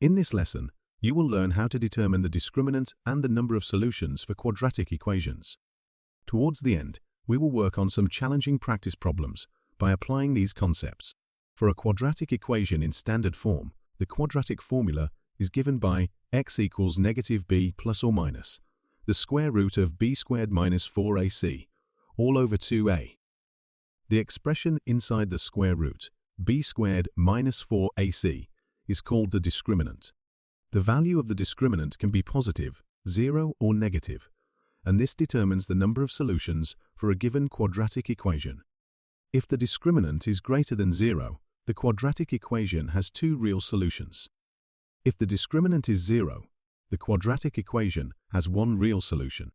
In this lesson, you will learn how to determine the discriminant and the number of solutions for quadratic equations. Towards the end, we will work on some challenging practice problems by applying these concepts. For a quadratic equation in standard form, the quadratic formula is given by x equals negative b plus or minus the square root of b squared minus 4ac all over 2a. The expression inside the square root, b squared minus 4ac, is called the discriminant. The value of the discriminant can be positive, 0 or negative, and this determines the number of solutions for a given quadratic equation. If the discriminant is greater than 0, the quadratic equation has two real solutions. If the discriminant is 0, the quadratic equation has one real solution.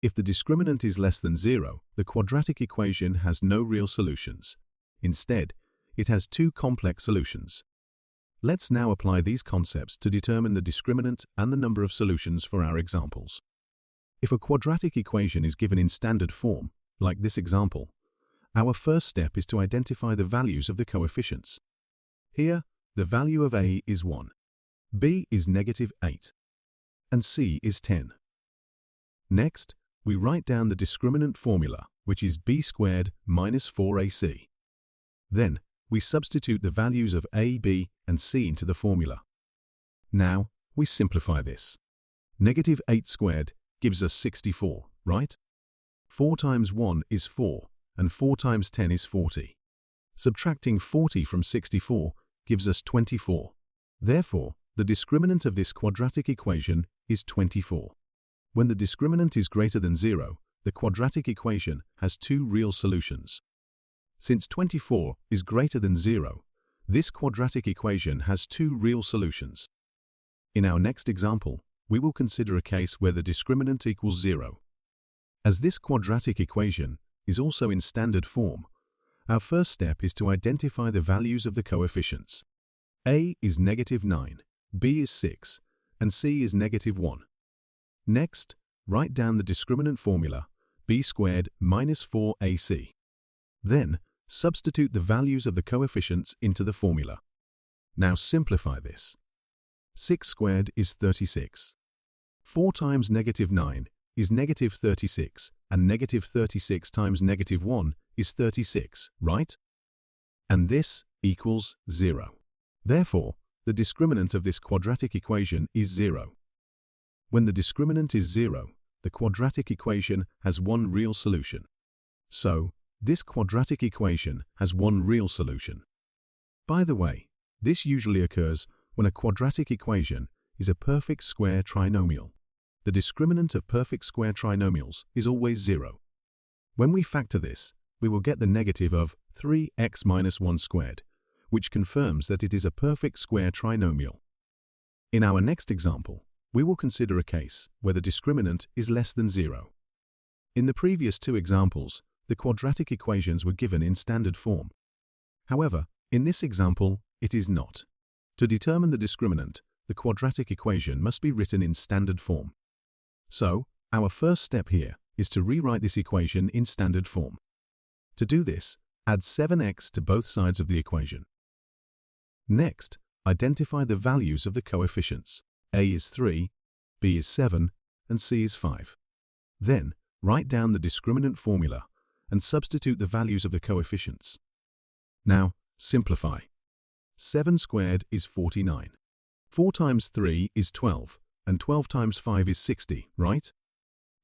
If the discriminant is less than 0, the quadratic equation has no real solutions. Instead, it has two complex solutions. Let's now apply these concepts to determine the discriminant and the number of solutions for our examples. If a quadratic equation is given in standard form, like this example, our first step is to identify the values of the coefficients. Here, the value of a is 1, b is negative 8, and c is 10. Next, we write down the discriminant formula, which is b squared minus 4ac. Then, we substitute the values of a, b, and c into the formula. Now, we simplify this. Negative 8 squared gives us 64, right? 4 times 1 is 4, and 4 times 10 is 40. Subtracting 40 from 64 gives us 24. Therefore, the discriminant of this quadratic equation is 24. When the discriminant is greater than 0, the quadratic equation has two real solutions. Since 24 is greater than 0, this quadratic equation has two real solutions. In our next example, we will consider a case where the discriminant equals 0. As this quadratic equation is also in standard form, our first step is to identify the values of the coefficients. A is negative 9, b is 6, and c is negative 1. Next, write down the discriminant formula, b squared minus 4ac. Then, substitute the values of the coefficients into the formula. Now simplify this. 6 squared is 36. 4 times negative 9 is negative 36, and negative 36 times negative 1 is 36, right? And this equals 0. Therefore, the discriminant of this quadratic equation is 0. When the discriminant is 0, the quadratic equation has one real solution. So, this quadratic equation has one real solution. By the way, this usually occurs when a quadratic equation is a perfect square trinomial. The discriminant of perfect square trinomials is always 0. When we factor this, we will get the negative of 3x minus 1 squared, which confirms that it is a perfect square trinomial. In our next example, we will consider a case where the discriminant is less than 0. In the previous two examples, the quadratic equations were given in standard form. However, in this example, it is not. To determine the discriminant, the quadratic equation must be written in standard form. So, our first step here is to rewrite this equation in standard form. To do this, add 7x to both sides of the equation. Next, identify the values of the coefficients. A is 3, b is 7, and c is 5. Then, write down the discriminant formula and substitute the values of the coefficients. Now, simplify. 7 squared is 49. 4 times 3 is 12, and 12 times 5 is 60, right?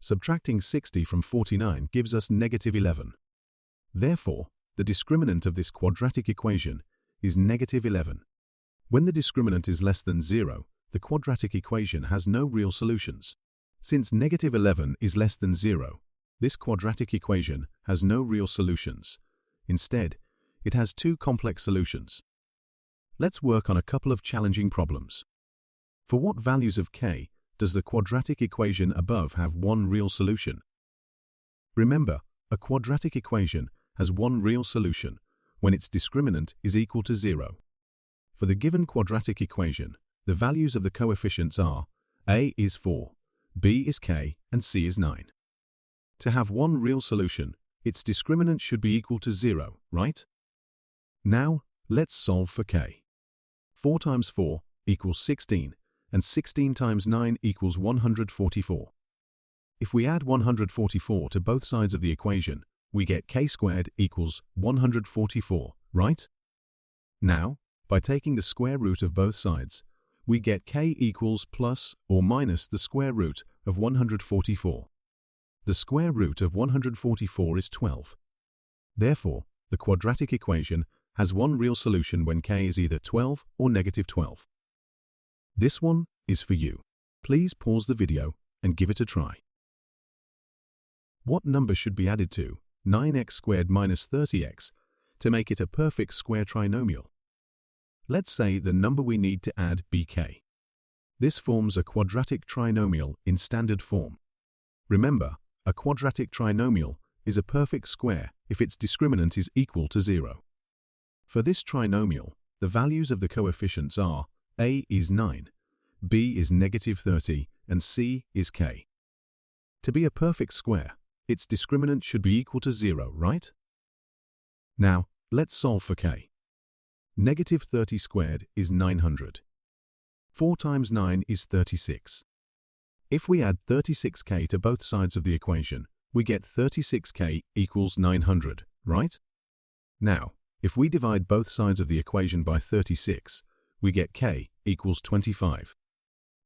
Subtracting 60 from 49 gives us negative 11. Therefore, the discriminant of this quadratic equation is negative 11. When the discriminant is less than 0, the quadratic equation has no real solutions. Since negative 11 is less than 0, this quadratic equation has no real solutions. Instead, it has two complex solutions. Let's work on a couple of challenging problems. For what values of k does the quadratic equation above have one real solution? Remember, a quadratic equation has one real solution when its discriminant is equal to 0. For the given quadratic equation, the values of the coefficients are a is 4, b is k, and c is 9. To have one real solution, its discriminant should be equal to 0, right? Now, let's solve for k. 4 times 4 equals 16, and 16 times 9 equals 144. If we add 144 to both sides of the equation, we get k squared equals 144, right? Now, by taking the square root of both sides, we get k equals plus or minus the square root of 144. The square root of 144 is 12. Therefore, the quadratic equation has one real solution when k is either 12 or negative 12. This one is for you. Please pause the video and give it a try. What number should be added to 9x squared minus 30x to make it a perfect square trinomial? Let's say the number we need to add be k. This forms a quadratic trinomial in standard form. Remember, a quadratic trinomial is a perfect square if its discriminant is equal to 0. For this trinomial, the values of the coefficients are a is 9, b is negative 30, and c is k. To be a perfect square, its discriminant should be equal to 0, right? Now, let's solve for k. Negative 30 squared is 900. 4 times 9 is 36. If we add 36k to both sides of the equation, we get 36k equals 900, right? Now, if we divide both sides of the equation by 36, we get k equals 25.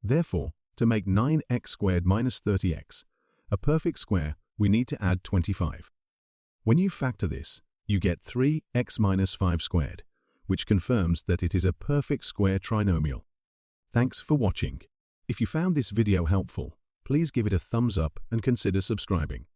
Therefore, to make 9x squared minus 30x a perfect square, we need to add 25. When you factor this, you get 3x minus 5 squared, which confirms that it is a perfect square trinomial. Thanks for watching. If you found this video helpful, please give it a thumbs up and consider subscribing.